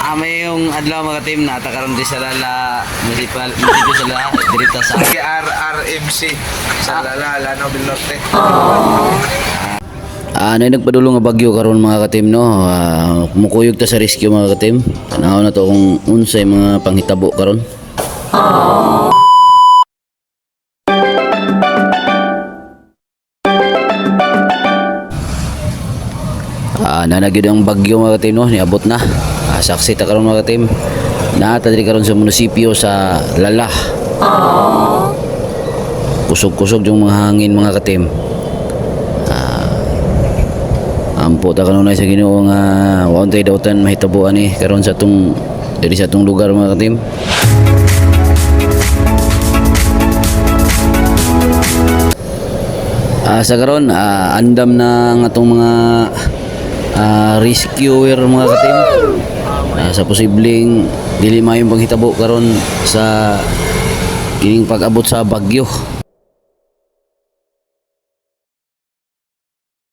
May yung adlaw mga team na karon di sa Lala municipal sa Lala dirita sa RRMC sa Lanao del Norte. na nagpadulong nga bagyo karon mga ka-team no. Mukuyog ta sa rescue mga ka-team. Tanaw na to kung unsay mga panghitabo karon. Nanagid ang bagyo mga ka-team no, niabot na. Saksi ta karon mga ka-team. Naata diri karon sa munisipyo sa Lala. Kusog-kusog yung mga hangin mga ka-team. Ampo ta kanunay sa Ginoo nga wa untay dawtan mahitabuan ni karon sa tong diri sa tong lugar mga ka-team. Sa karon andam na nga tong mga rescuer mga ka-team. Sa posibleng dili mayong panghitabo karon sa kining pag-abot sa bagyo.